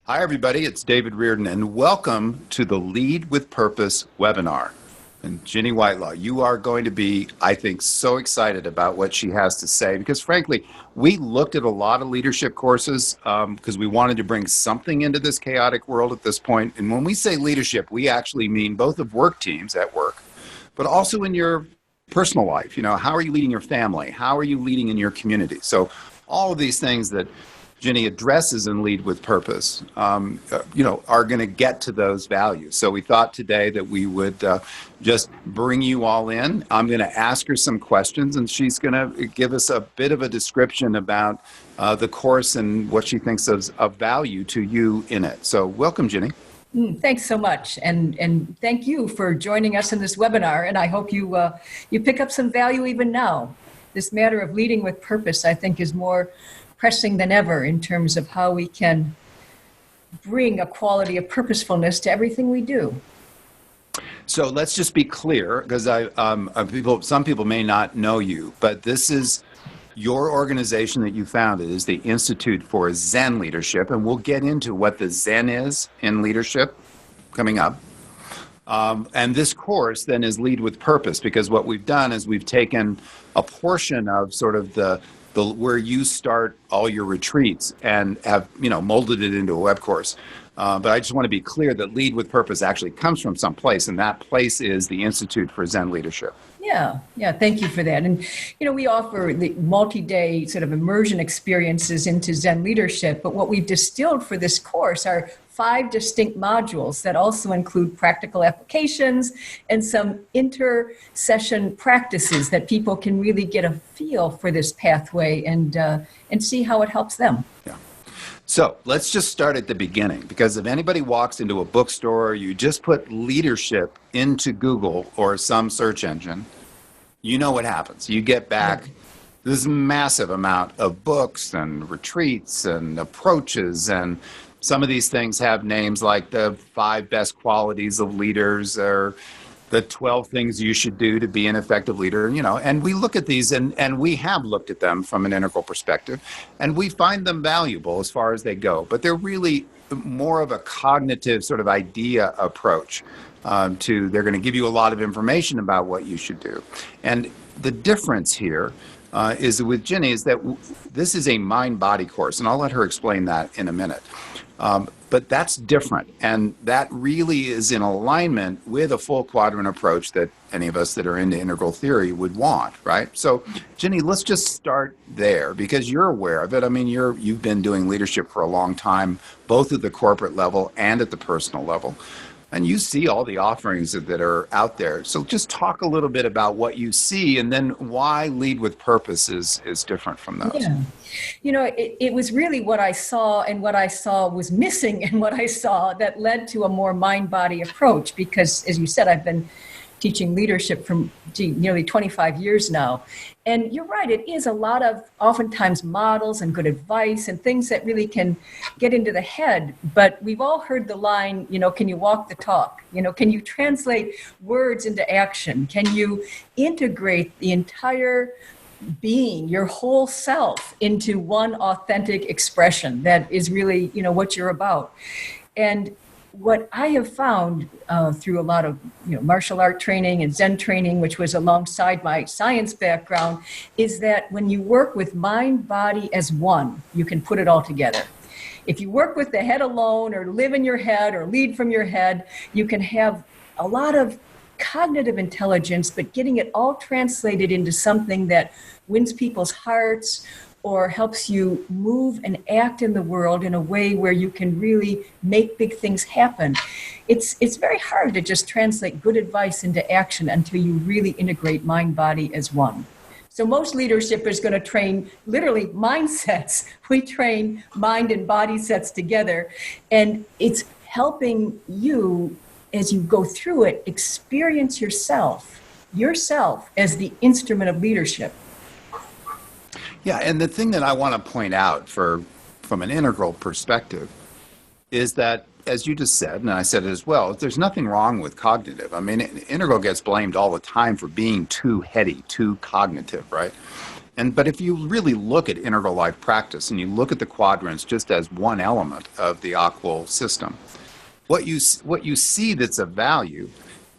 Hi, everybody. It's David Reardon, and welcome to the Lead with Purpose webinar. And Ginny Whitelaw, you are going to be, I think, so excited about what she has to say because, frankly, we looked at a lot of leadership courses because we wanted to bring something into this chaotic world at this point. And when we say leadership, we actually mean both of work teams at work, but also in your personal life. You know, how are you leading your family? How are you leading in your community? So all of these things that Ginny addresses in Lead with Purpose, are going to get to those values. So we thought today that we would just bring you all in. I'm going to ask her some questions, and she's going to give us a bit of a description about the course and what she thinks is of value to you in it. So welcome, Ginny. Thanks so much, and thank you for joining us in this webinar. And I hope you pick up some value even now. This matter of leading with purpose, I think, is more pressing than ever in terms of how we can bring a quality of purposefulness to everything we do. So let's just be clear, because some people may not know you, but this is your organization that you founded is the Institute for Zen Leadership, and we'll get into what the Zen is in leadership coming up. And this course then is Lead with Purpose, because what we've done is we've taken a portion of sort of the where you start all your retreats and have molded it into a web course. But I just want to be clear that Lead with Purpose actually comes from some place, and that place is the Institute for Zen Leadership. Yeah, thank you for that. And, we offer the multi-day sort of immersion experiences into Zen leadership, but what we've distilled for this course are 5 distinct modules that also include practical applications and some inter-session practices that people can really get a feel for this pathway and see how it helps them. Yeah. So let's just start at the beginning, because if anybody walks into a bookstore, you just put leadership into Google or some search engine, you know what happens. You get back this massive amount of books and retreats and approaches, and some of these things have names like the 5 best qualities of leaders or the 12 things you should do to be an effective leader, and we look at these and we have looked at them from an integral perspective, and we find them valuable as far as they go, but they're really more of a cognitive sort of idea approach they're going to give you a lot of information about what you should do. And the difference here is with Ginny is that this is a mind-body course, and I'll let her explain that in a minute. But that's different, and that really is in alignment with a full quadrant approach that any of us that are into integral theory would want, right? So, Ginny, let's just start there, because you're aware of it. I mean, you've been doing leadership for a long time, both at the corporate level and at the personal level. And you see all the offerings that are out there. So just talk a little bit about what you see and then why Lead with Purpose is different from those. Yeah. It was really what I saw, and what I saw was missing in what I saw, that led to a more mind-body approach. Because, as you said, I've been teaching leadership for nearly 25 years now. And you're right, it is a lot of oftentimes models and good advice and things that really can get into the head. But we've all heard the line, can you walk the talk? Can you translate words into action? Can you integrate the entire being, your whole self, into one authentic expression that is really, what you're about? And what I have found through a lot of martial art training and Zen training, which was alongside my science background, is that when you work with mind, body as one, you can put it all together. If you work with the head alone, or live in your head, or lead from your head, you can have a lot of cognitive intelligence, but getting it all translated into something that wins people's hearts, or helps you move and act in the world in a way where you can really make big things happen. It's very hard to just translate good advice into action until you really integrate mind, body as one. So most leadership is going to train literally mindsets. We train mind and body sets together, and it's helping you, as you go through it, experience yourself as the instrument of leadership. Yeah, and the thing that I want to point out from an integral perspective is that, as you just said, and I said it as well, there's nothing wrong with cognitive. I mean, integral gets blamed all the time for being too heady, too cognitive, right? But if you really look at integral life practice and you look at the quadrants just as one element of the AQUAL system, what you see that's of value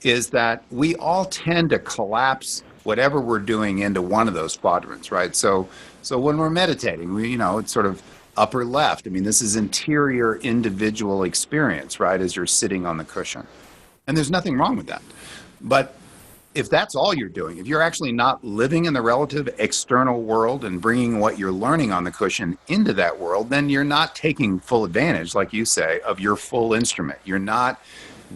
is that we all tend to collapse whatever we're doing into one of those quadrants, right? So when we're meditating, it's sort of upper left. I mean, this is interior individual experience, right, as you're sitting on the cushion. And there's nothing wrong with that. But if that's all you're doing, if you're actually not living in the relative external world and bringing what you're learning on the cushion into that world, then you're not taking full advantage, like you say, of your full instrument. You're not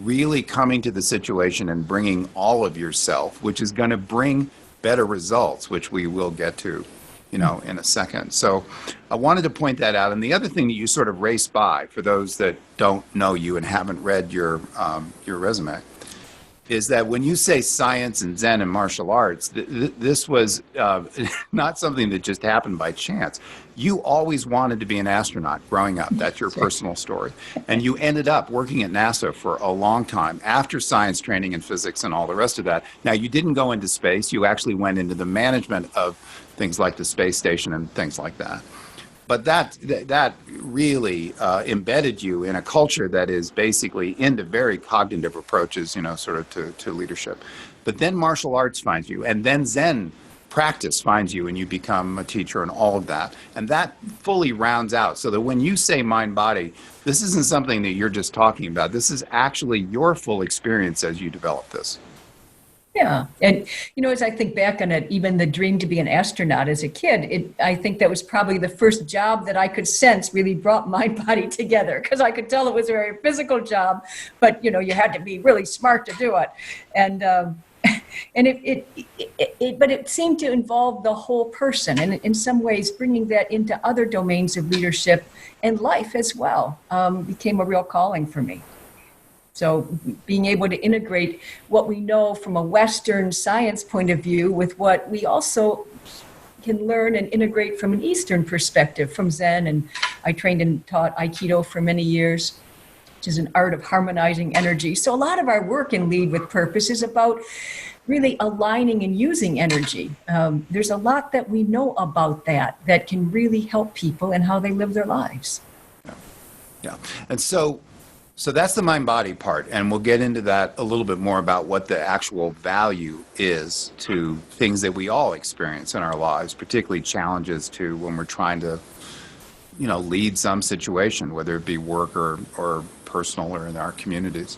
really coming to the situation and bringing all of yourself, which is going to bring better results, which we will get to, in a second. So I wanted to point that out. And the other thing that you sort of race by, for those that don't know you and haven't read your resume, is that when you say science and Zen and martial arts, this was not something that just happened by chance. You always wanted to be an astronaut growing up. That's your personal story. And you ended up working at NASA for a long time after science training in physics and all the rest of that. Now, you didn't go into space. You actually went into the management of things like the space station and things like that. But that really embedded you in a culture that is basically into very cognitive approaches, sort of to leadership. But then martial arts finds you, and then Zen practice finds you, and you become a teacher and all of that. And that fully rounds out, so that when you say mind-body, this isn't something that you're just talking about. This is actually your full experience as you develop this. Yeah. And, as I think back on it, even the dream to be an astronaut as a kid, I think that was probably the first job that I could sense really brought mind body together, because I could tell it was a very physical job, but, you had to be really smart to do it. And but it seemed to involve the whole person, and in some ways bringing that into other domains of leadership and life as well became a real calling for me. So being able to integrate what we know from a Western science point of view with what we also can learn and integrate from an Eastern perspective, from Zen. And I trained and taught Aikido for many years, which is an art of harmonizing energy. So a lot of our work in Lead with Purpose is about really aligning and using energy. There's a lot that we know about that can really help people and how they live their lives. Yeah. And so that's the mind-body part, and we'll get into that a little bit more about what the actual value is to things that we all experience in our lives, particularly challenges to when we're trying to, lead some situation, whether it be work or personal or in our communities.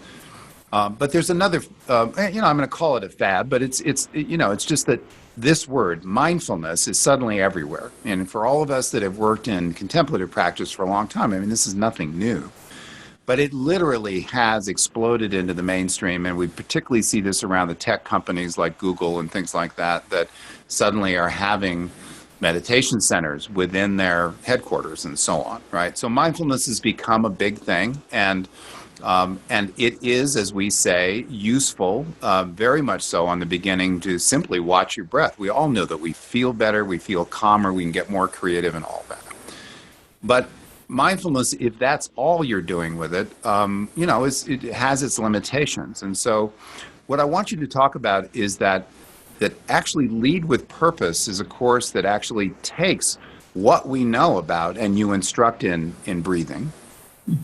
But there's another, I'm going to call it a fad, but it's just that this word, mindfulness, is suddenly everywhere. And for all of us that have worked in contemplative practice for a long time, this is nothing new. But it literally has exploded into the mainstream, and we particularly see this around the tech companies like Google and things like that suddenly are having meditation centers within their headquarters and so on, right? So mindfulness has become a big thing, and it is, as we say, useful, very much so on the beginning, to simply watch your breath. We all know that we feel better, we feel calmer, we can get more creative and all that. But mindfulness, if that's all you're doing with it, it has its limitations. And so what I want you to talk about is that actually Lead with Purpose is a course that actually takes what we know about and you instruct in breathing,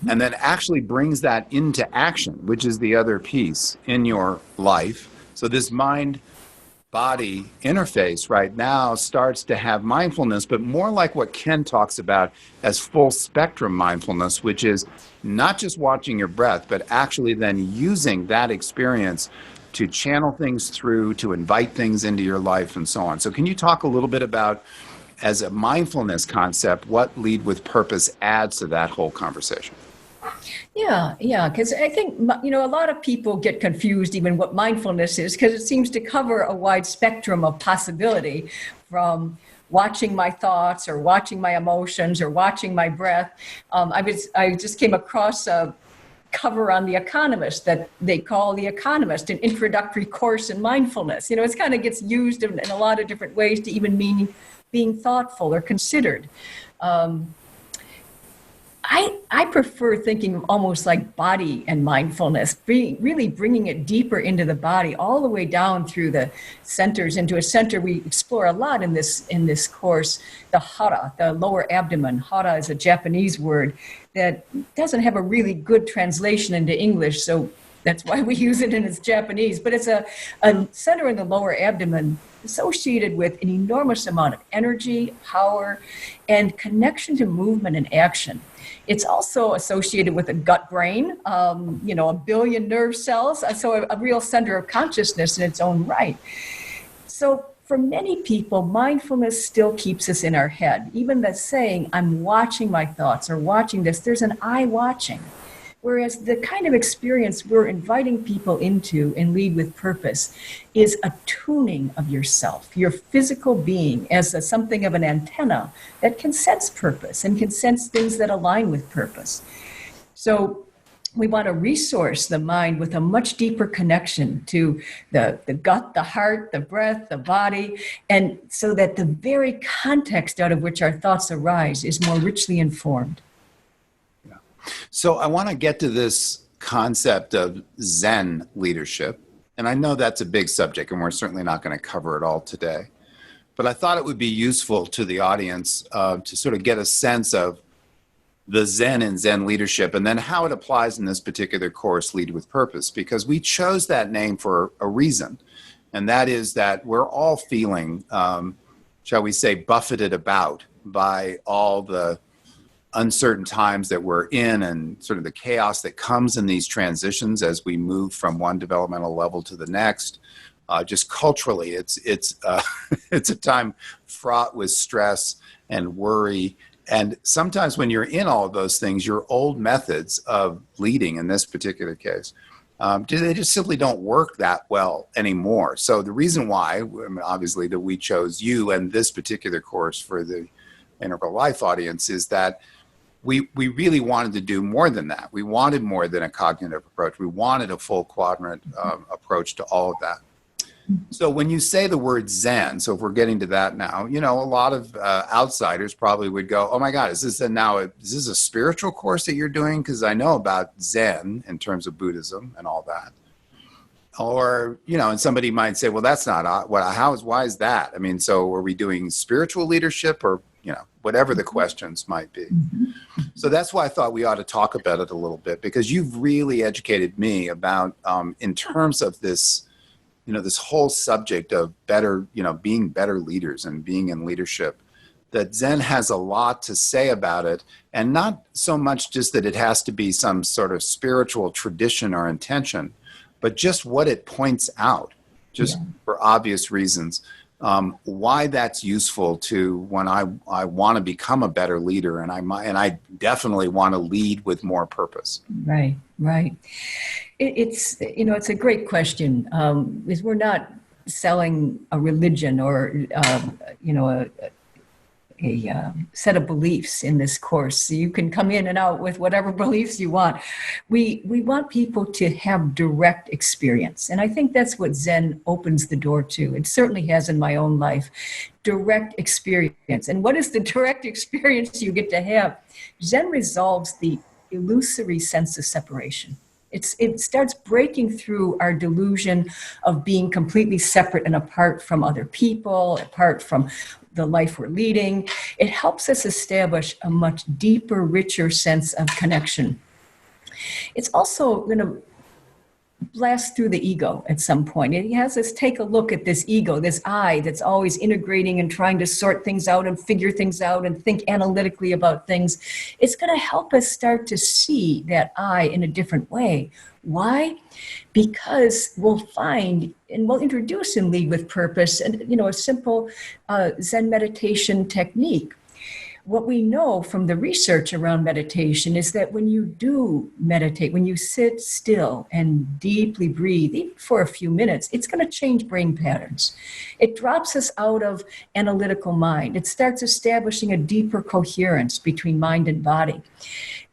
and then actually brings that into action, which is the other piece in your life. So this mind-body interface right now starts to have mindfulness, but more like what Ken talks about as full spectrum mindfulness, which is not just watching your breath, but actually then using that experience to channel things through, to invite things into your life and so on. So can you talk a little bit about, as a mindfulness concept, what Lead with Purpose adds to that whole conversation? Yeah, because I think, a lot of people get confused even what mindfulness is, because it seems to cover a wide spectrum of possibility, from watching my thoughts or watching my emotions or watching my breath. I just came across a cover on The Economist that they call The Economist an introductory course in mindfulness. It kind of gets used in a lot of different ways to even mean being thoughtful or considered. I prefer thinking almost like body and mindfulness, really bringing it deeper into the body, all the way down through the centers into a center we explore a lot in this course, the hara, the lower abdomen. Hara is a Japanese word that doesn't have a really good translation into English, so that's why we use it in its Japanese. But it's a center in the lower abdomen associated with an enormous amount of energy, power, and connection to movement and action. It's also associated with a gut brain, a billion nerve cells, so a real center of consciousness in its own right. So for many people, mindfulness still keeps us in our head. Even the saying, I'm watching my thoughts or watching this, there's an I watching. Whereas the kind of experience we're inviting people into in Lead with Purpose is a tuning of yourself, your physical being, as something of an antenna that can sense purpose and can sense things that align with purpose. So we want to resource the mind with a much deeper connection to the gut, the heart, the breath, the body, and so that the very context out of which our thoughts arise is more richly informed. So I want to get to this concept of Zen leadership. And I know that's a big subject, and we're certainly not going to cover it all today. But I thought it would be useful to the audience to sort of get a sense of the Zen and Zen leadership, and then how it applies in this particular course, Lead with Purpose, because we chose that name for a reason. And that is that we're all feeling, shall we say, buffeted about by all the uncertain times that we're in and sort of the chaos that comes in these transitions as we move from one developmental level to the next. Just culturally, it's it's a time fraught with stress and worry. And sometimes when you're in all of those things, your old methods of leading, in this particular case, they just simply don't work that well anymore. So the reason why, obviously, that we chose you and this particular course for the Integral Life audience is that we really wanted to do more than that. We wanted more than a cognitive approach. We wanted a full quadrant approach to all of that. So when you say the word Zen, so if we're getting to that now, a lot of outsiders probably would go, oh my God, is this a spiritual course that you're doing? Because I know about Zen in terms of Buddhism and all that. Or, and somebody might say, well, that's not, why is that? I mean, so are we doing spiritual leadership or, whatever the questions might be. So that's why I thought we ought to talk about it a little bit, because you've really educated me about, in terms of this, this whole subject of better, being better leaders and being in leadership, that Zen has a lot to say about it, and not so much just that it has to be some sort of spiritual tradition or intention, but just what it points out, just for obvious reasons, why that's useful to when I want to become a better leader, and I definitely want to lead with more purpose. Right. It's a great question. Is we're not selling a religion or a set of beliefs in this course. So you can come in and out with whatever beliefs you want. We want people to have direct experience. And I think that's what Zen opens the door to. It certainly has in my own life. Direct experience. And what is the direct experience you get to have? Zen resolves the illusory sense of separation. It starts breaking through our delusion of being completely separate and apart from other people, apart from the life we're leading. It helps us establish a much deeper, richer sense of connection. It's also going to blast through the ego at some point. It has us take a look at this ego, this I that's always integrating and trying to sort things out and figure things out and think analytically about things. It's going to help us start to see that I in a different way. Why? Because we'll find, and we'll introduce in Lead with Purpose, a simple Zen meditation technique. What we know from the research around meditation is that when you do meditate, when you sit still and deeply breathe, even for a few minutes, it's going to change brain patterns. It drops us out of analytical mind. It starts establishing a deeper coherence between mind and body.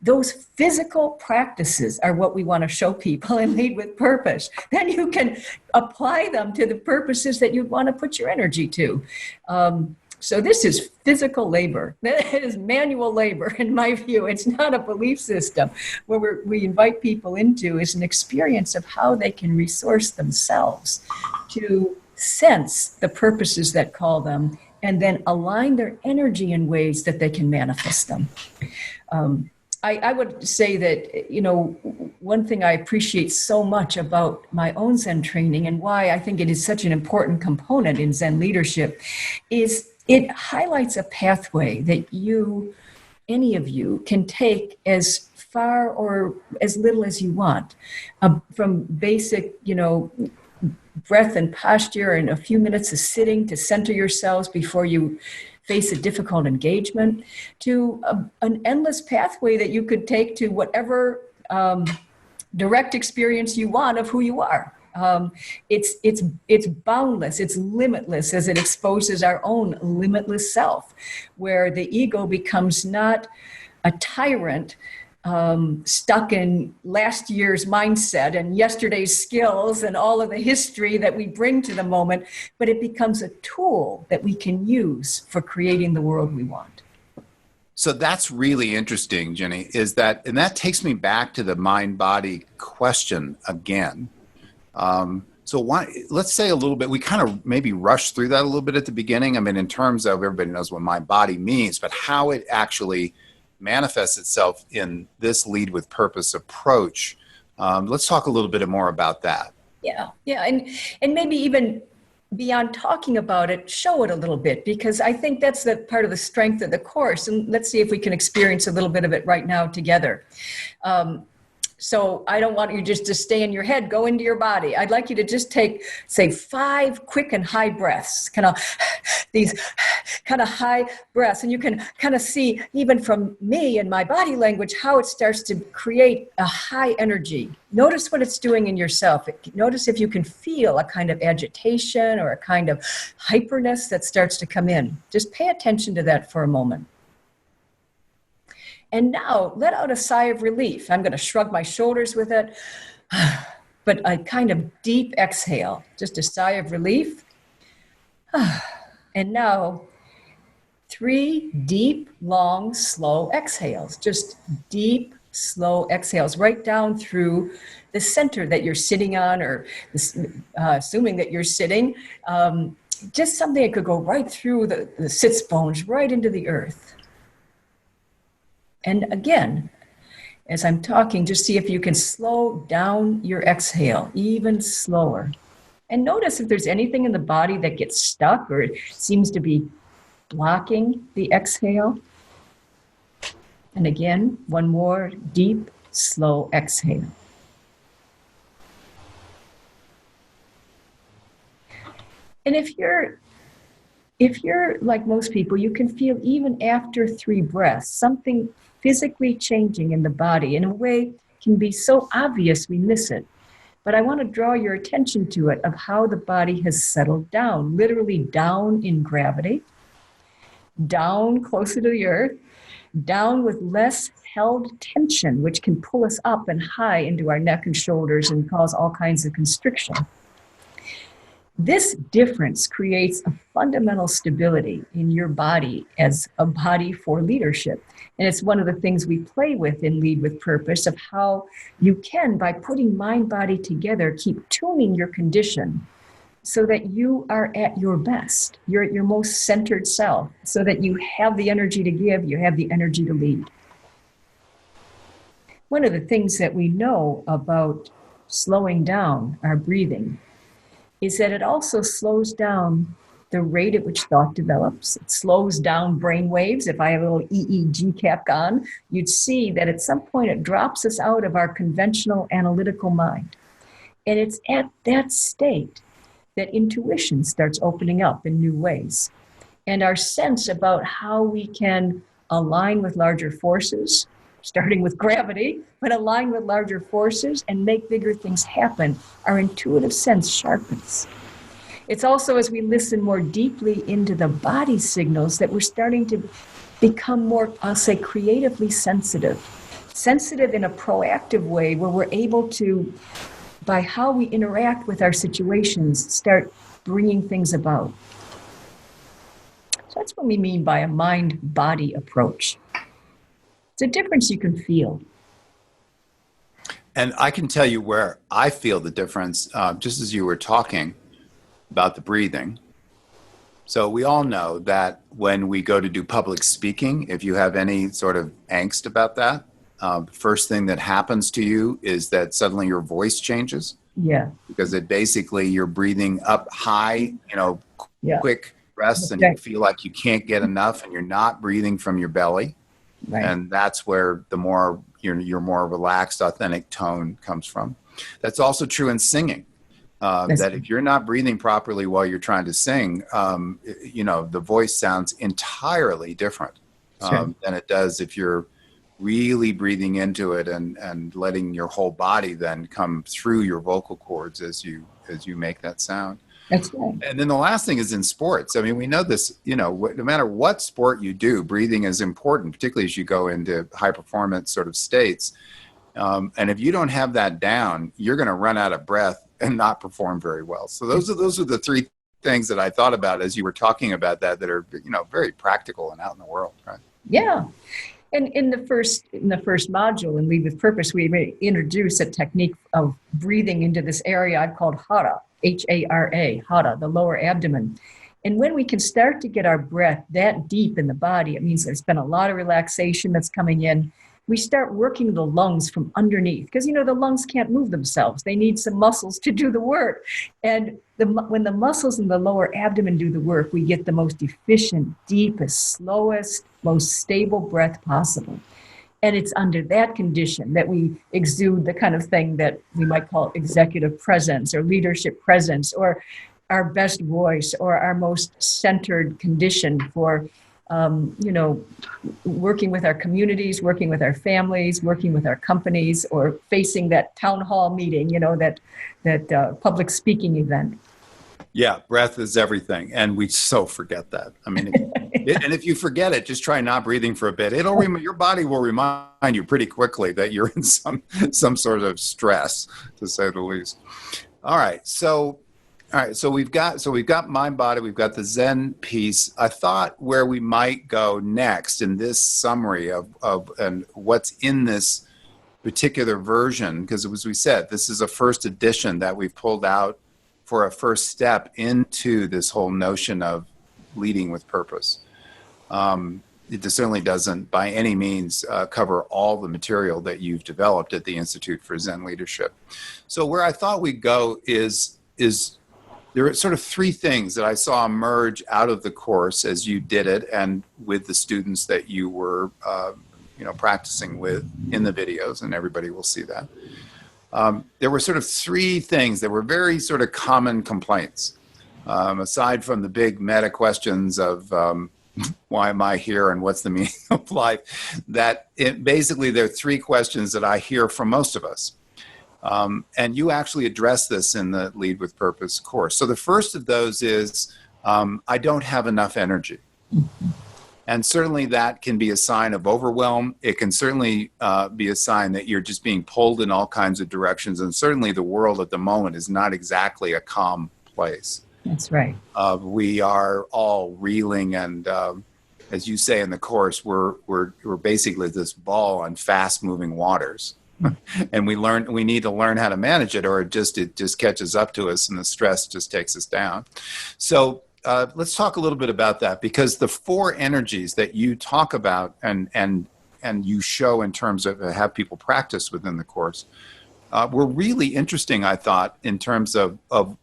Those physical practices are what we want to show people and Lead with Purpose. Then you can apply them to the purposes that you want to put your energy to. So this is physical labor. That is manual labor, in my view. It's not a belief system. What we invite people into is an experience of how they can resource themselves to sense the purposes that call them and then align their energy in ways that they can manifest them. I would say that, one thing I appreciate so much about my own Zen training and why I think it is such an important component in Zen leadership is it highlights a pathway that any of you can take as far or as little as you want, from basic, breath and posture and a few minutes of sitting to center yourselves before you face a difficult engagement, to an endless pathway that you could take to whatever direct experience you want of who you are. It's boundless, it's limitless as it exposes our own limitless self, where the ego becomes not a tyrant stuck in last year's mindset and yesterday's skills and all of the history that we bring to the moment, but it becomes a tool that we can use for creating the world we want. So that's really interesting, Ginny, and that takes me back to the mind-body question again. Let's say a little bit, we kind of maybe rushed through that a little bit at the beginning. I mean, in terms of everybody knows what mind body means, but how it actually manifests itself in this lead with purpose approach. Let's talk a little bit more about that. Yeah. And maybe even beyond talking about it, show it a little bit, because I think that's the part of the strength of the course. And let's see if we can experience a little bit of it right now together. So I don't want you just to stay in your head, go into your body. I'd like you to just take, say, 5 quick and high breaths, kind of these kind of high breaths. And you can kind of see, even from me and my body language, how it starts to create a high energy. Notice what it's doing in yourself. Notice if you can feel a kind of agitation or a kind of hyperness that starts to come in. Just pay attention to that for a moment. And now let out a sigh of relief. I'm going to shrug my shoulders with it, but a kind of deep exhale, just a sigh of relief. And now 3 deep, long, slow exhales, just deep, slow exhales right down through the center that you're sitting on, or assuming that you're sitting, just something that could go right through the sits bones, right into the earth. And again, as I'm talking, just see if you can slow down your exhale even slower. And notice if there's anything in the body that gets stuck or seems to be blocking the exhale. And again, one more deep, slow exhale. And if you're like most people, you can feel even after 3 breaths, something physically changing in the body in a way can be so obvious we miss it. But I want to draw your attention to it, of how the body has settled down, literally down in gravity, down closer to the earth, down with less held tension, which can pull us up and high into our neck and shoulders and cause all kinds of constriction. This difference creates a fundamental stability in your body as a body for leadership. And it's one of the things we play with in Lead with Purpose, of how you can, by putting mind-body together, keep tuning your condition so that you are at your best. You're at your most centered self, so that you have the energy to give, you have the energy to lead. One of the things that we know about slowing down our breathing is that it also slows down the rate at which thought develops. It slows down brain waves. If I have a little EEG cap on, you'd see that at some point it drops us out of our conventional analytical mind. And it's at that state that intuition starts opening up in new ways. And our sense about how we can align with larger forces, starting with gravity, but align with larger forces and make bigger things happen, our intuitive sense sharpens. It's also as we listen more deeply into the body signals that we're starting to become more, I'll say, creatively sensitive. Sensitive in a proactive way, where we're able to, by how we interact with our situations, start bringing things about. So that's what we mean by a mind-body approach. It's a difference you can feel. And I can tell you where I feel the difference, just as you were talking about the breathing. So we all know that when we go to do public speaking, if you have any sort of angst about that, the first thing that happens to you is that suddenly your voice changes. Yeah. Because it basically, you're breathing up high, quick breaths, and you feel like you can't get enough, and you're not breathing from your belly. Right. And that's where the more your more relaxed, authentic tone comes from. That's also true in singing. That if you're not breathing properly while you're trying to sing, the voice sounds entirely different than it does if you're really breathing into it and letting your whole body then come through your vocal cords as you make that sound. That's right. And then the last thing is in sports. I mean, we know this, no matter what sport you do, breathing is important, particularly as you go into high performance sort of states. And if you don't have that down, you're going to run out of breath and not perform very well. So those are the three things that I thought about as you were talking about that are, very practical and out in the world, right? Yeah. And in the first module in Lead with Purpose, we introduce a technique of breathing into this area I've called Hara, H-A-R-A, Hara, the lower abdomen. And when we can start to get our breath that deep in the body, it means there's been a lot of relaxation that's coming in. We start working the lungs from underneath because, the lungs can't move themselves. They need some muscles to do the work. And when the muscles in the lower abdomen do the work, we get the most efficient, deepest, slowest, most stable breath possible. And it's under that condition that we exude the kind of thing that we might call executive presence or leadership presence or our best voice or our most centered condition for working with our communities, working with our families, working with our companies, or facing that town hall meeting, that public speaking event. Yeah, breath is everything, and we so forget that. I mean, and if you forget it, just try not breathing for a bit. Your body will remind you pretty quickly that you're in some sort of stress, to say the least. All right, so we've got mind body, we've got the Zen piece. I thought where we might go next in this summary of and what's in this particular version, because as we said, this is a first edition that we've pulled out for a first step into this whole notion of leading with purpose. It certainly doesn't by any means cover all the material that you've developed at the Institute for Zen Leadership. So where I thought we'd go is there are sort of three things that I saw emerge out of the course as you did it and with the students that you were practicing with in the videos, and everybody will see that. There were sort of three things that were very sort of common complaints, aside from the big meta questions of why am I here and what's the meaning of life, basically there are three questions that I hear from most of us. And you actually address this in the Lead with Purpose course. So the first of those is, I don't have enough energy. And certainly that can be a sign of overwhelm. It can certainly be a sign that you're just being pulled in all kinds of directions. And certainly the world at the moment is not exactly a calm place. That's right. We are all reeling, and as you say in the course, we're basically this ball on fast-moving waters. And we need to learn how to manage it, or it just catches up to us and the stress just takes us down. So let's talk a little bit about that, because the four energies that you talk about and you show in terms of have people practice within the course were really interesting, I thought, in terms of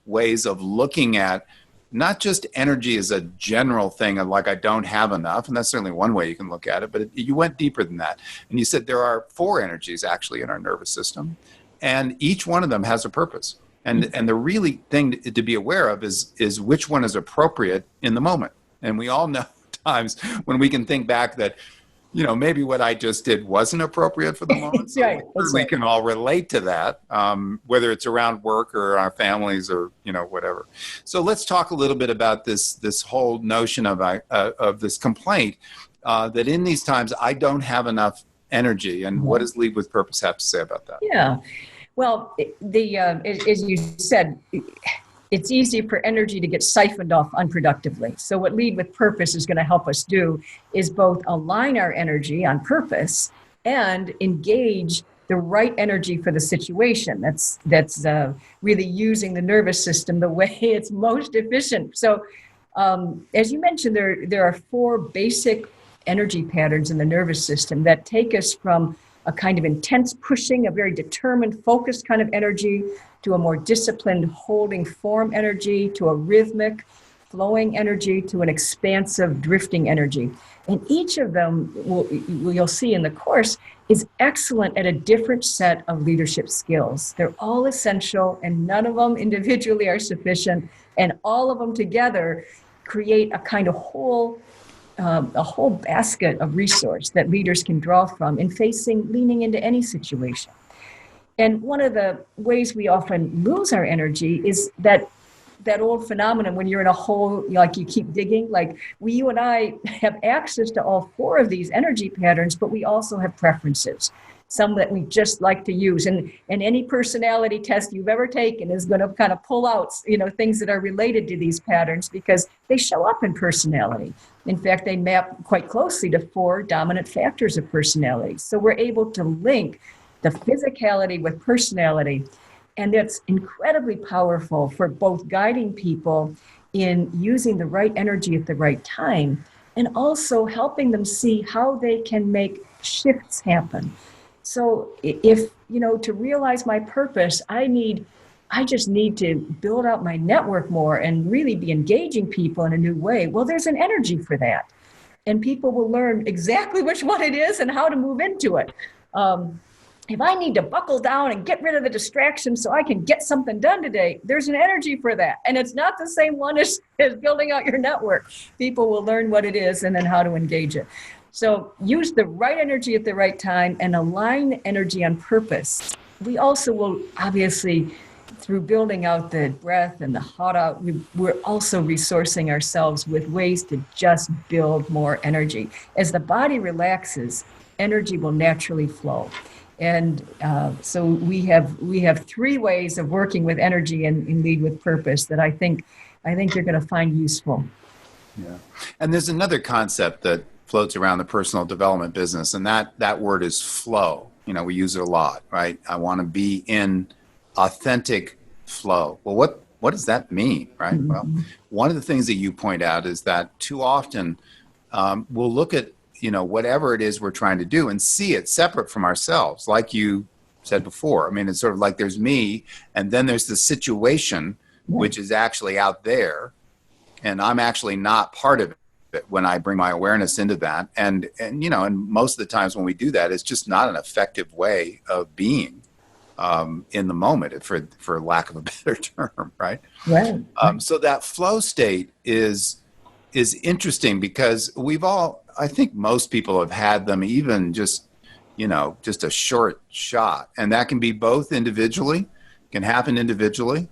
ways of looking at not just energy as a general thing of like I don't have enough, and that's certainly one way you can look at it, but you went deeper than that. And you said there are four energies actually in our nervous system, and each one of them has a purpose. And the really thing to be aware of is which one is appropriate in the moment. And we all know times when we can think back that, maybe what I just did wasn't appropriate for the moment. So right. We can all relate to that, whether it's around work or our families or, whatever. So let's talk a little bit about this whole notion of this complaint that in these times I don't have enough energy. And what does Lead with Purpose have to say about that? Yeah. Well, as you said, it's easy for energy to get siphoned off unproductively. So what Lead with Purpose is going to help us do is both align our energy on purpose and engage the right energy for the situation. That's really using the nervous system the way it's most efficient. So as you mentioned, there are 4 basic energy patterns in the nervous system that take us from a kind of intense pushing, a very determined, focused kind of energy, to a more disciplined holding form energy, to a rhythmic flowing energy, to an expansive drifting energy. And each of them, you'll see in the course, is excellent at a different set of leadership skills. They're all essential, and none of them individually are sufficient, and all of them together create a kind of a whole basket of resource that leaders can draw from in leaning into any situation. And one of the ways we often lose our energy is that old phenomenon when you're in a hole, like you keep digging. Like you and I have access to all 4 of these energy patterns, but we also have preferences, some that we just like to use. And any personality test you've ever taken is going to kind of pull out, things that are related to these patterns because they show up in personality. In fact, they map quite closely to 4 dominant factors of personality. So we're able to link the physicality with personality. And that's incredibly powerful for both guiding people in using the right energy at the right time and also helping them see how they can make shifts happen. So if, to realize my purpose, I just need to build out my network more and really be engaging people in a new way. Well, there's an energy for that. And people will learn exactly which one it is and how to move into it. If I need to buckle down and get rid of the distractions so I can get something done today, there's an energy for that. And it's not the same one as building out your network. People will learn what it is and then how to engage it. So use the right energy at the right time and align energy on purpose. We also will, obviously, through building out the breath and the hot out, we're also resourcing ourselves with ways to just build more energy. As the body relaxes, energy will naturally flow. And so we have 3 ways of working with energy and Lead with Purpose that I think you're going to find useful. Yeah. And there's another concept that floats around the personal development business, and that word is flow. We use it a lot, right? I want to be in authentic flow. Well, what does that mean, right? Mm-hmm. Well, one of the things that you point out is that too often we'll look at whatever it is we're trying to do and see it separate from ourselves. Like you said before, it's sort of like there's me and then there's the situation, which is actually out there, and I'm actually not part of it when I bring my awareness into that. And most of the times when we do that, it's just not an effective way of being in the moment, for lack of a better term, right? Right. So that flow state is interesting because I think most people have had them, even just a short shot. And that can be both individually, can happen individually.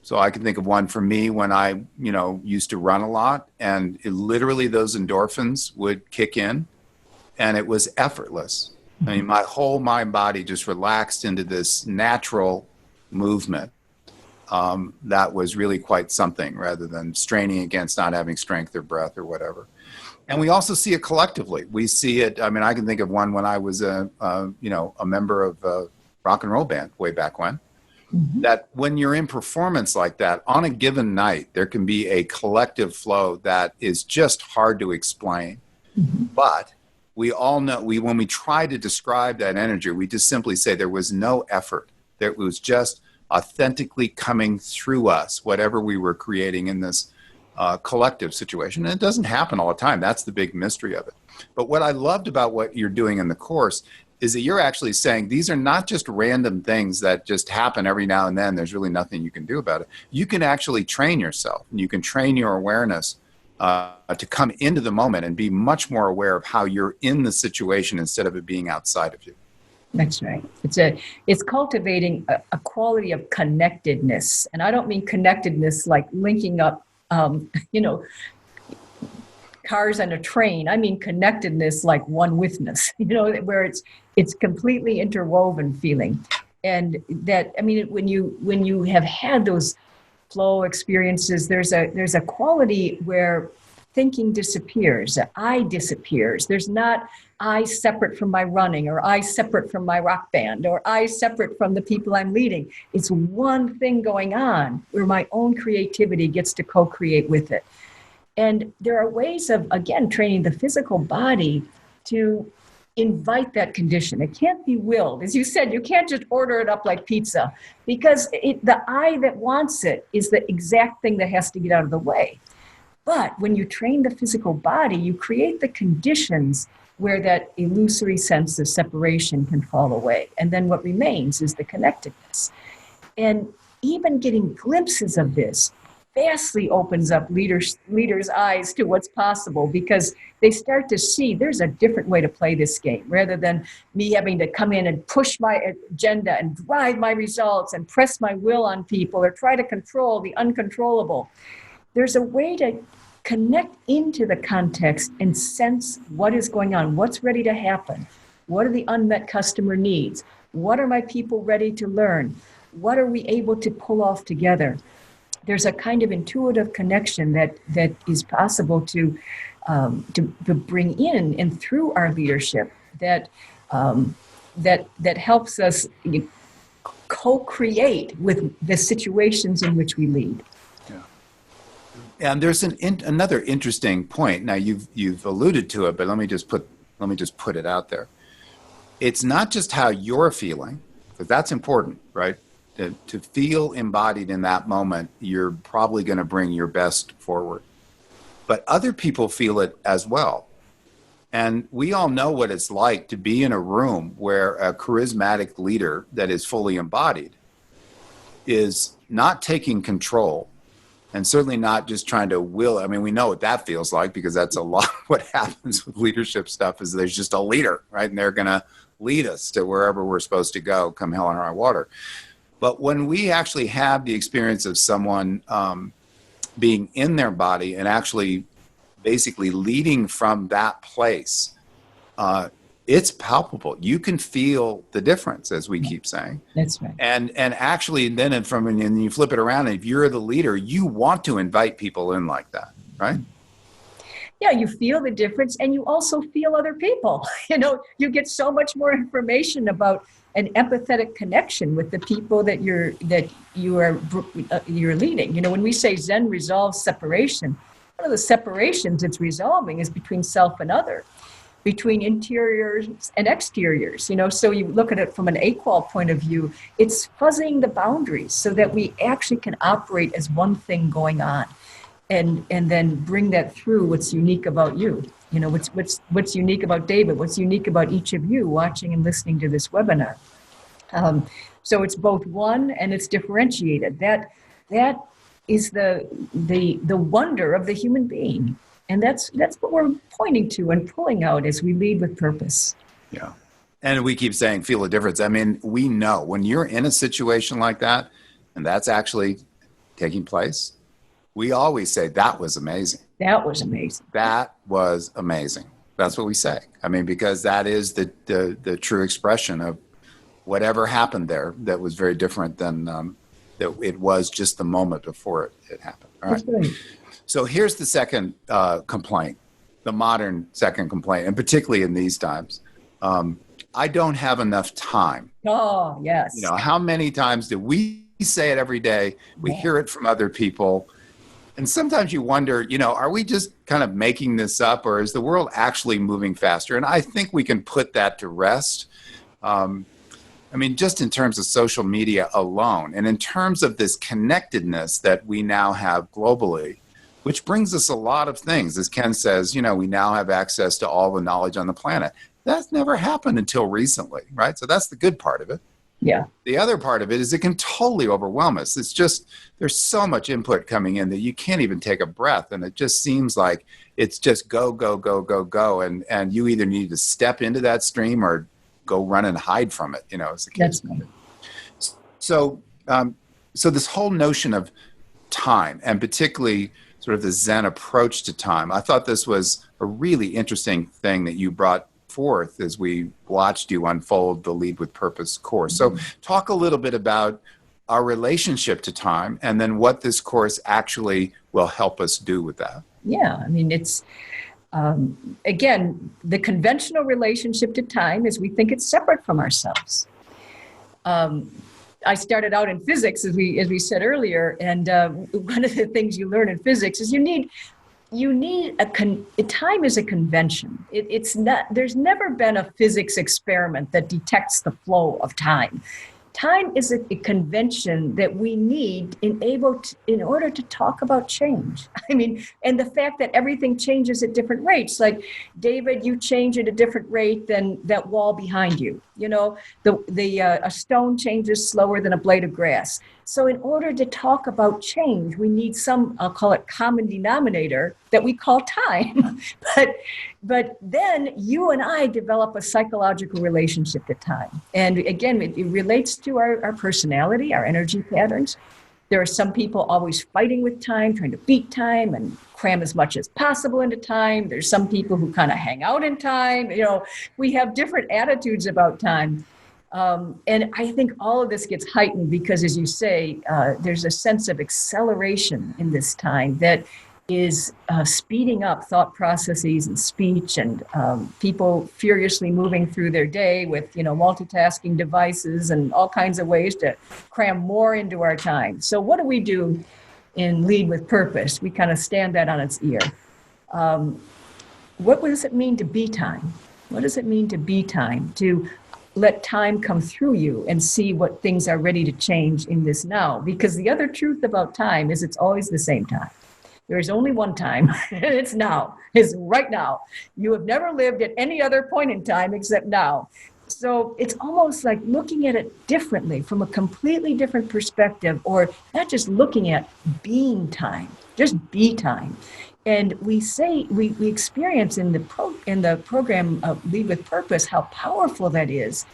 So I can think of one for me when I, used to run a lot, and literally those endorphins would kick in and it was effortless. My whole mind body just relaxed into this natural movement. That was really quite something, rather than straining against not having strength or breath or whatever. And we also see it collectively. We see it. I can think of one when I was a member of a rock and roll band way back when. Mm-hmm. That when you're in performance like that on a given night, there can be a collective flow that is just hard to explain. Mm-hmm. But we all know, when we try to describe that energy, we just simply say there was no effort. There was just authentically coming through us, whatever we were creating in this collective situation. And it doesn't happen all the time. That's the big mystery of it. But what I loved about what you're doing in the course is that you're actually saying these are not just random things that just happen every now and then. There's really nothing you can do about it. You can actually train yourself, and you can train your awareness to come into the moment and be much more aware of how you're in the situation instead of it being outside of you. That's right. It's cultivating a quality of connectedness. And I don't mean connectedness like linking up, cars on a train. I mean connectedness like one witness, where it's completely interwoven feeling. And that, when you have had those flow experiences, there's a quality where thinking disappears, I disappears. There's not I separate from my running, or I separate from my rock band, or I separate from the people I'm leading. It's one thing going on where my own creativity gets to co-create with it. And there are ways of, again, training the physical body to invite that condition. It can't be willed. As you said, you can't just order it up like pizza, because the I that wants it is the exact thing that has to get out of the way. But when you train the physical body, you create the conditions where that illusory sense of separation can fall away. And then what remains is the connectedness. And even getting glimpses of this vastly opens up leaders' eyes to what's possible, because they start to see there's a different way to play this game, rather than me having to come in and push my agenda and drive my results and press my will on people or try to control the uncontrollable. There's a way to connect into the context and sense what is going on, what's ready to happen, what are the unmet customer needs, what are my people ready to learn, what are we able to pull off together. There's a kind of intuitive connection that is possible to bring in and through our leadership that helps us co-create with the situations in which we lead. And there's another interesting point. Now you've alluded to it, but let me just put it out there. It's not just how you're feeling, because that's important, right? To feel embodied in that moment, you're probably going to bring your best forward. But other people feel it as well. And we all know what it's like to be in a room where a charismatic leader that is fully embodied is not taking control, and certainly not just trying to will. I mean, we know what that feels like, because that's a lot what happens with leadership stuff, is there's just a leader, right? And they're going to lead us to wherever we're supposed to go, come hell or high water. But when we actually have the experience of someone being in their body and actually basically leading from that place, it's palpable. You can feel the difference, as we keep saying. That's right. And actually, then and you flip it around, and if you're the leader, you want to invite people in like that, right? Yeah, you feel the difference, and you also feel other people. You get so much more information about an empathetic connection with the people that you're leading. When we say Zen resolves separation, one of the separations it's resolving is between self and other, between interiors and exteriors. So you look at it from an AQUAL point of view, it's fuzzing the boundaries so that we actually can operate as one thing going on, and then bring that through what's unique about you. What's unique about David, what's unique about each of you watching and listening to this webinar. So it's both one and it's differentiated. That is the wonder of the human being. And that's what we're pointing to and pulling out as we lead with purpose. Yeah. And we keep saying, feel a difference. I mean, we know when you're in a situation like that, and that's actually taking place, we always say, that was amazing. That was amazing. That was amazing. That's what we say. I mean, because that is the true expression of whatever happened there that was very different than that it was just the moment before it happened. All right. That's right. So here's the second complaint, the modern second complaint, and particularly in these times. I don't have enough time. Oh, yes. How many times do we say it every day? We hear it from other people. And sometimes you wonder, are we just kind of making this up, or is the world actually moving faster? And I think we can put that to rest. Just in terms of social media alone, and in terms of this connectedness that we now have globally, which brings us a lot of things. As Ken says, we now have access to all the knowledge on the planet. That's never happened until recently, right? So that's the good part of it. Yeah. The other part of it is it can totally overwhelm us. It's just, there's so much input coming in that you can't even take a breath. And it just seems like it's just go, go, go, go, go. And you either need to step into that stream or go run and hide from it, as the case may be. So this whole notion of time, and particularly sort of the Zen approach to time, I thought this was a really interesting thing that you brought forth as we watched you unfold the Lead with Purpose course. So talk a little bit about our relationship to time, and then what this course actually will help us do with that. Yeah, I mean, it's, again, the conventional relationship to time is we think it's separate from ourselves. I started out in physics, as we said earlier, and one of the things you learn in physics is you need time is a convention. It's not. There's never been a physics experiment that detects the flow of time. Time is a convention that we need in order to talk about change. I mean, and the fact that everything changes at different rates. Like, David, you change at a different rate than that wall behind you. You know, a stone changes slower than a blade of grass. So in order to talk about change, we need some, I'll call it common denominator, that we call time. But then you and I develop a psychological relationship to time. And again, it relates to our personality, our energy patterns. There are some people always fighting with time, trying to beat time and cram as much as possible into time. There's some people who kind of hang out in time. You know, we have different attitudes about time. And I think all of this gets heightened because, as you say, there's a sense of acceleration in this time that is speeding up thought processes and speech, and people furiously moving through their day with, multitasking devices and all kinds of ways to cram more into our time. So what do we do in Lead with Purpose? We kind of stand that on its ear. What does it mean to be time? What does it mean to be time? To let time come through you and see what things are ready to change in this now. Because the other truth about time is it's always the same time. There is only one time, and it's now. It's right now. You have never lived at any other point in time except now. So it's almost like looking at it differently, from a completely different perspective, or not just looking at being time, just be time. And we experience in the program of Lead with Purpose how powerful that is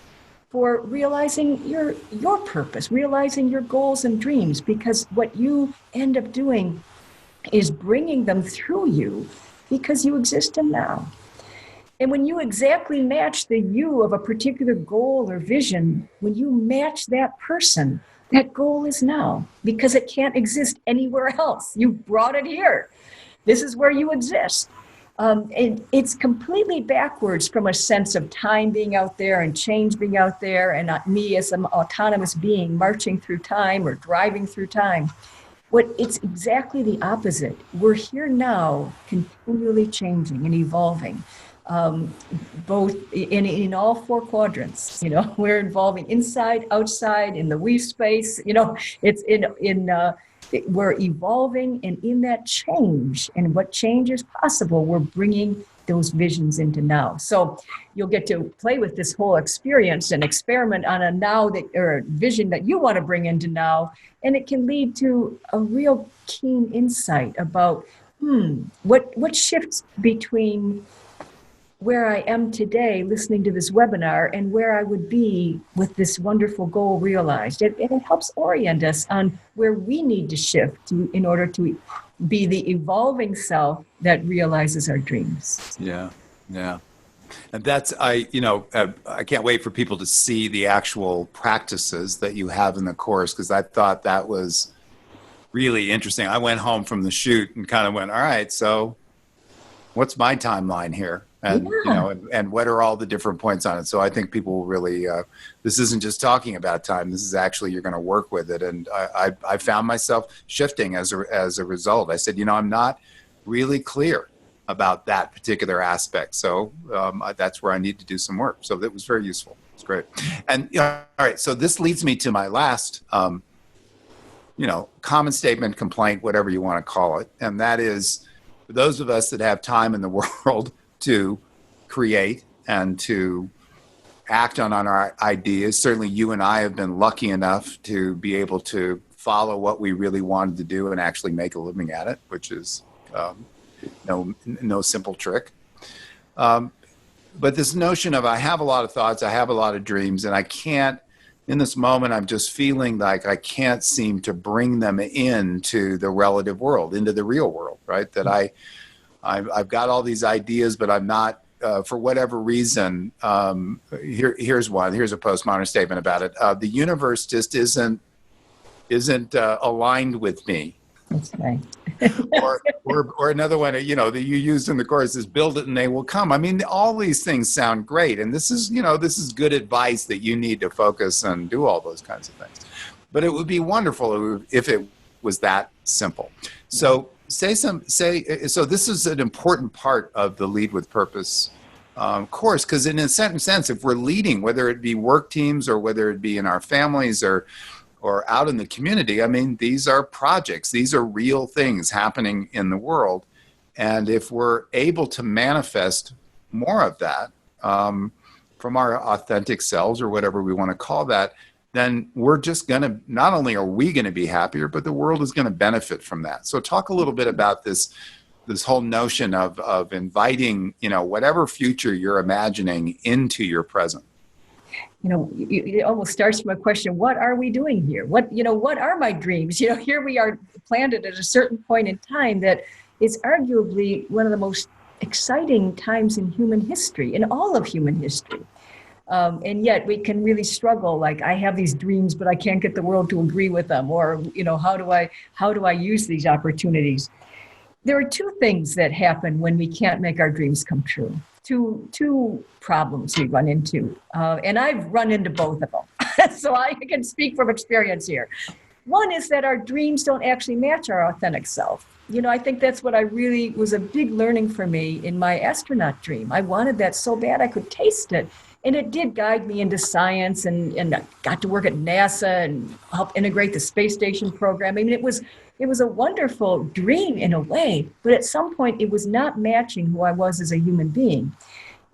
for realizing your purpose, realizing your goals and dreams, because what you end up doing is bringing them through you because you exist in now. And when you exactly match the you of a particular goal or vision, when you match that person, that goal is now, because it can't exist anywhere else. You brought it here. This is where you exist. And it's completely backwards from a sense of time being out there and change being out there and not me as an autonomous being marching through time or driving through time. It's exactly the opposite. We're here now, continually changing and evolving, both in all four quadrants. We're evolving inside, outside, in the we space. It's we're evolving, and in that change and what change is possible, we're bringing those visions into now. So you'll get to play with this whole experience and experiment on a now or a vision that you want to bring into now, and it can lead to a real keen insight about what shifts between where I am today listening to this webinar and where I would be with this wonderful goal realized. And it helps orient us on where we need to shift in order to be the evolving self that realizes our dreams. Yeah. And that's, I can't wait for people to see the actual practices that you have in the course, because I thought that was really interesting. I went home from the shoot and kind of went, all right, so what's my timeline here? And, and what are all the different points on it? So I think people will really, this isn't just talking about time. This is actually, you're going to work with it. And I found myself shifting as a result. I said, I'm not really clear about that particular aspect. So that's where I need to do some work. So that was very useful. It's great. And, all right, so this leads me to my last, common statement, complaint, whatever you want to call it. And that is, for those of us that have time in the world to create and to act on our ideas. Certainly you and I have been lucky enough to be able to follow what we really wanted to do and actually make a living at it, which is no simple trick. But this notion of I have a lot of thoughts, I have a lot of dreams, and I can't, in this moment, I'm just feeling like I can't seem to bring them into the relative world, into the real world, right? That I've got all these ideas, but I'm not, for whatever reason, here's one. Here's a postmodern statement about it. The universe just isn't isn't aligned with me. That's right. or another one, you know, that you used in the course is build it and they will come. I mean, all these things sound great. And this is, you know, this is good advice that you need to focus and do all those kinds of things. But it would be wonderful if it was that simple. So so this is an important part of the Lead with Purpose course, because in a certain sense, if we're leading, whether it be work teams or whether it be in our families or out in the community, I mean, these are projects. These are real things happening in the world. And if we're able to manifest more of that from our authentic selves or whatever we want to call that, then we're just going to, not only are we going to be happier, but the world is going to benefit from that. So talk a little bit about this whole notion of inviting, you know, whatever future you're imagining into your present. You know, it almost starts from a question, what are we doing here? What are my dreams? You know, here we are planted at a certain point in time that is arguably one of the most exciting times in human history, in all of human history. And yet we can really struggle, like, I have these dreams, but I can't get the world to agree with them. Or, you know, how do I use these opportunities? There are two things that happen when we can't make our dreams come true. Two problems we run into. And I've run into both of them. So I can speak from experience here. One is that our dreams don't actually match our authentic self. You know, I think that's what was a big learning for me in my astronaut dream. I wanted that so bad I could taste it. And it did guide me into science, and I got to work at NASA and help integrate the space station program. I mean, it was a wonderful dream in a way, but at some point it was not matching who I was as a human being.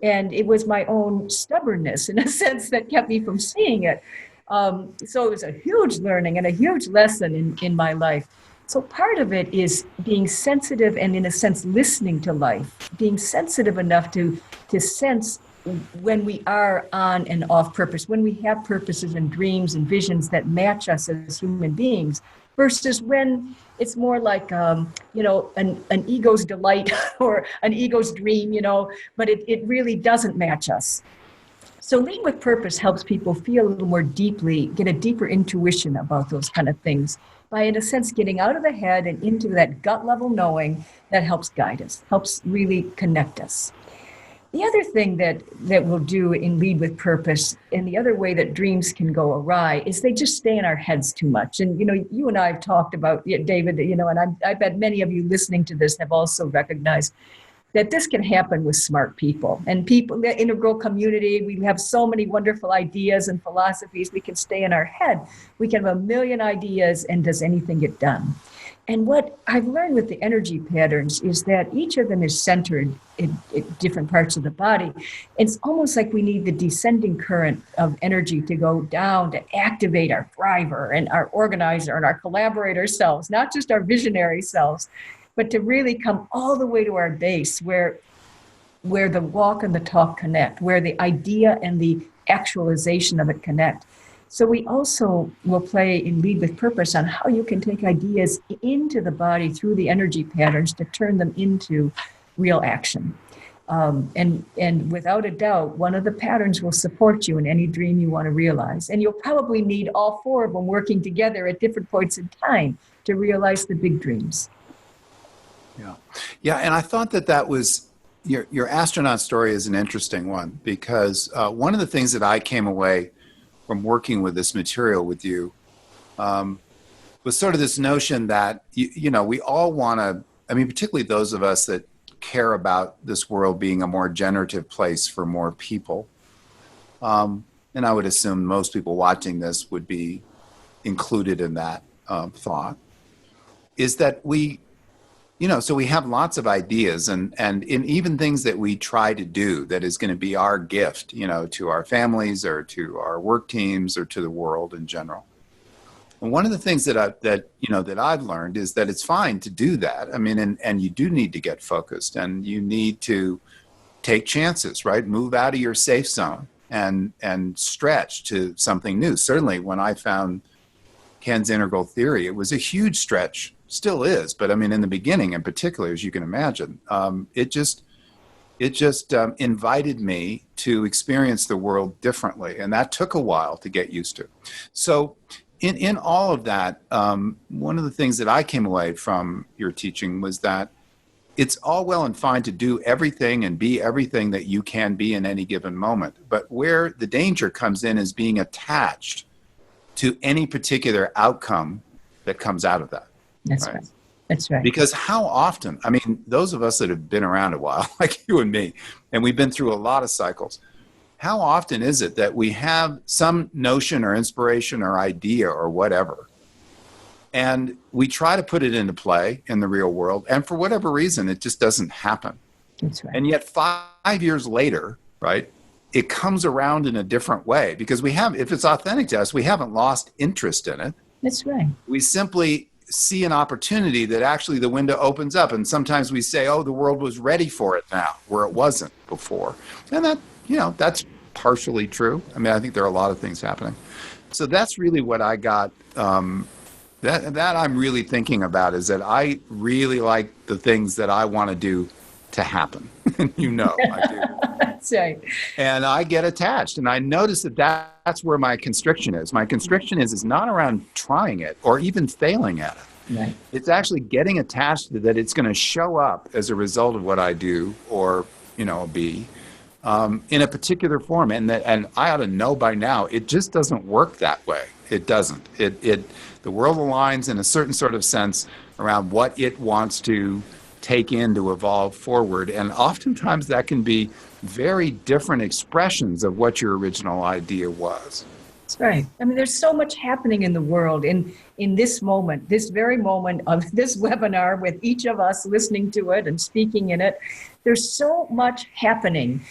And it was my own stubbornness, in a sense, that kept me from seeing it. So it was a huge learning and a huge lesson in my life. So part of it is being sensitive and, in a sense, listening to life, being sensitive enough to sense when we are on and off purpose, when we have purposes and dreams and visions that match us as human beings, versus when it's more like, you know, an ego's delight or an ego's dream, you know, but it really doesn't match us. So Lead with Purpose helps people feel a little more deeply, get a deeper intuition about those kind of things by, in a sense, getting out of the head and into that gut level knowing that helps guide us, helps really connect us. The other thing that we'll do in Lead with Purpose, and the other way that dreams can go awry, is they just stay in our heads too much. And, you know, you and I have talked about, David, you know, and I bet many of you listening to this have also recognized that this can happen with smart people. And people, the integral community, we have so many wonderful ideas and philosophies. We can stay in our head. We can have a million ideas, and does anything get done? And what I've learned with the energy patterns is that each of them is centered in different parts of the body. It's almost like we need the descending current of energy to go down to activate our thriver and our organizer and our collaborator selves, not just our visionary selves, but to really come all the way to our base where the walk and the talk connect, where the idea and the actualization of it connect. So we also will play in Lead with Purpose on how you can take ideas into the body through the energy patterns to turn them into real action. And without a doubt, one of the patterns will support you in any dream you want to realize. And you'll probably need all four of them working together at different points in time to realize the big dreams. Yeah. And I thought that was your astronaut story is an interesting one, because one of the things that I came away from working with this material with you was sort of this notion that, you know, we all want to, I mean, particularly those of us that care about this world being a more generative place for more people. And I would assume most people watching this would be included in that thought, is that we, you know, so we have lots of ideas and in even things that we try to do that is going to be our gift, you know, to our families or to our work teams or to the world in general. And one of the things that I've learned is that it's fine to do that. I mean, and you do need to get focused, and you need to take chances, right? Move out of your safe zone and stretch to something new. Certainly when I found Ken's integral theory, it was a huge stretch. Still is, but I mean, in the beginning, in particular, as you can imagine, it just invited me to experience the world differently, and that took a while to get used to. So, in all of that, one of the things that I came away from your teaching was that it's all well and fine to do everything and be everything that you can be in any given moment. But where the danger comes in is being attached to any particular outcome that comes out of that. That's right. That's right. Because how often, I mean, those of us that have been around a while, like you and me, and we've been through a lot of cycles, how often is it that we have some notion or inspiration or idea or whatever, and we try to put it into play in the real world, and for whatever reason, it just doesn't happen. That's right. And yet 5 years later, right, it comes around in a different way because we have, if it's authentic to us, we haven't lost interest in it. That's right. We simply see an opportunity that actually the window opens up. And sometimes we say, oh, the world was ready for it now, where it wasn't before. And that, that's partially true. I mean, I think there are a lot of things happening. So that's really what I got. That I'm really thinking about is that I really like the things that I want to do to happen. I do. That's right. And I get attached. And I notice that's where my constriction is. My constriction is not around trying it or even failing at it. Right. It's actually getting attached to that it's going to show up as a result of what I do or, be in a particular form. And I ought to know by now, it just doesn't work that way. It doesn't. The world aligns in a certain sort of sense around what it wants to take in to evolve forward. And oftentimes that can be very different expressions of what your original idea was. That's right. I mean, there's so much happening in the world in this moment, this very moment of this webinar with each of us listening to it and speaking in it. There's so much happening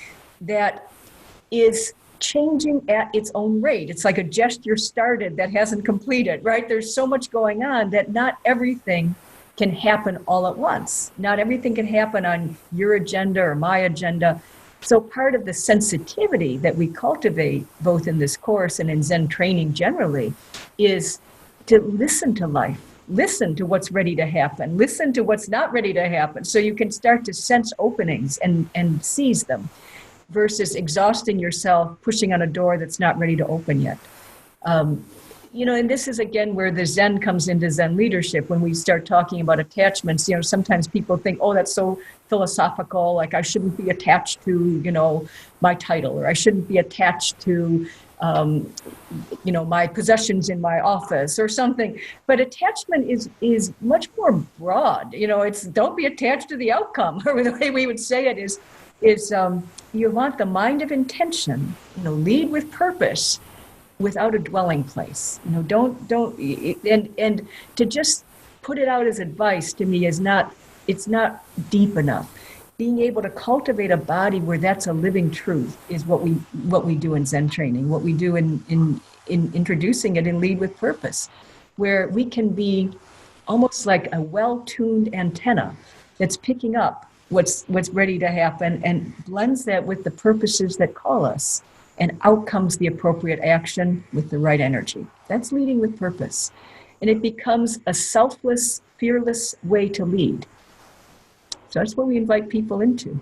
that is changing at its own rate. It's like a gesture started that hasn't completed, right? There's so much going on that not everything can happen all at once. Not everything can happen on your agenda or my agenda. So part of the sensitivity that we cultivate, both in this course and in Zen training generally, is to listen to life, listen to what's ready to happen, listen to what's not ready to happen, so you can start to sense openings and seize them, versus exhausting yourself, pushing on a door that's not ready to open yet. And this is, again, where the Zen comes into Zen leadership. When we start talking about attachments, sometimes people think, oh, that's so philosophical, like I shouldn't be attached to, my title, or I shouldn't be attached to, my possessions in my office or something. But attachment is much more broad. It's don't be attached to the outcome, or the way we would say it is you want the mind of intention, lead with purpose, without a dwelling place. Don't to just put it out as advice to me it's not deep enough. Being able to cultivate a body where that's a living truth is what we do in Zen training, what we do in introducing it in Lead with Purpose, where we can be almost like a well-tuned antenna that's picking up what's ready to happen and blends that with the purposes that call us. And out comes the appropriate action with the right energy. That's leading with purpose. And it becomes a selfless, fearless way to lead. So that's what we invite people into.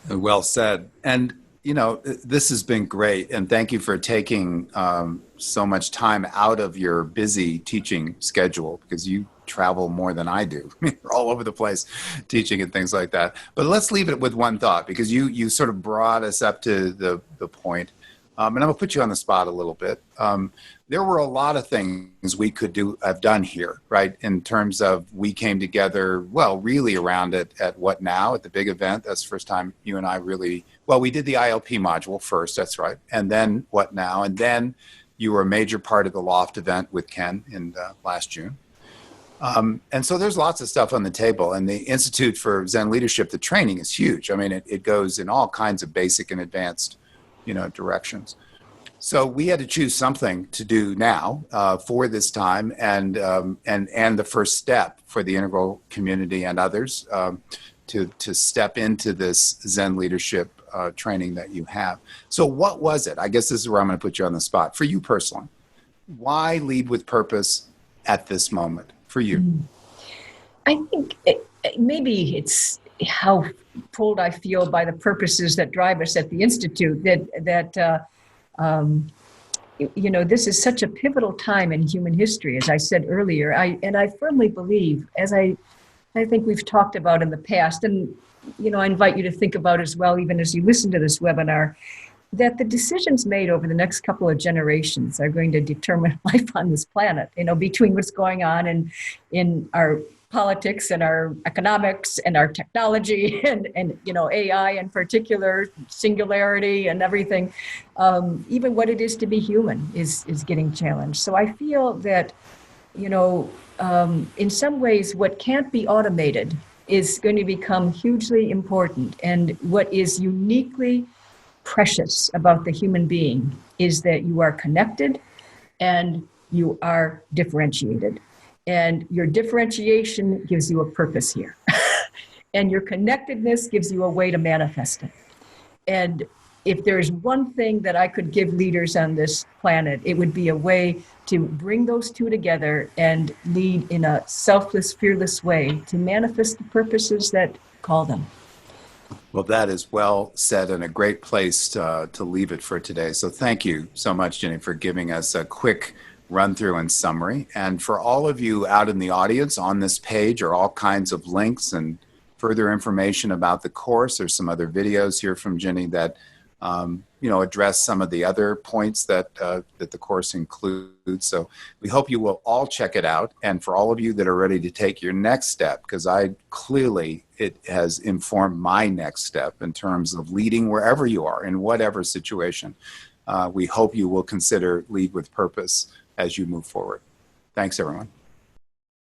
Well said. And, this has been great. And thank you for taking so much time out of your busy teaching schedule, because you travel more than I do. You're all over the place teaching and things like that. But let's leave it with one thought, because you sort of brought us up to the point. And I'm going to put you on the spot a little bit. There were a lot of things we could have done here, right? In terms of we came together, really around it at What Now, at the big event. That's the first time you and I really, we did the ILP module first, that's right. And then What Now? And then you were a major part of the Loft event with Ken in last June. And so there's lots of stuff on the table. And the Institute for Zen Leadership, the training is huge. I mean, it goes in all kinds of basic and advanced, directions. So we had to choose something to do now for this time, and the first step for the integral community and others to step into this Zen leadership training that you have. So what was it? I guess this is where I'm going to put you on the spot. For you personally, why lead with purpose at this moment for you? I think maybe it's how pulled I feel by the purposes that drive us at the Institute, that you know, this is such a pivotal time in human history, as I said earlier. And I firmly believe, as I think we've talked about in the past, and, you know, I invite you to think about as well, even as you listen to this webinar, that the decisions made over the next couple of generations are going to determine life on this planet, you know, between what's going on in our politics and our economics and our technology and you know, AI in particular, singularity and everything. Even what it is to be human is getting challenged. So I feel that, you know, in some ways, what can't be automated is going to become hugely important. And what is uniquely precious about the human being is that you are connected and you are differentiated. And your differentiation gives you a purpose here. And your connectedness gives you a way to manifest it. And if there's one thing that I could give leaders on this planet, it would be a way to bring those two together and lead in a selfless, fearless way to manifest the purposes that call them. Well, that is well said and a great place to leave it for today. So thank you so much, Ginny, for giving us a quick run through and summary. And for all of you out in the audience, on this page are all kinds of links and further information about the course. There's some other videos here from Ginny that you know, address some of the other points that that the course includes. So we hope you will all check it out. And for all of you that are ready to take your next step, because it has informed my next step in terms of leading wherever you are, in whatever situation, we hope you will consider Lead with Purpose as you move forward. Thanks, everyone.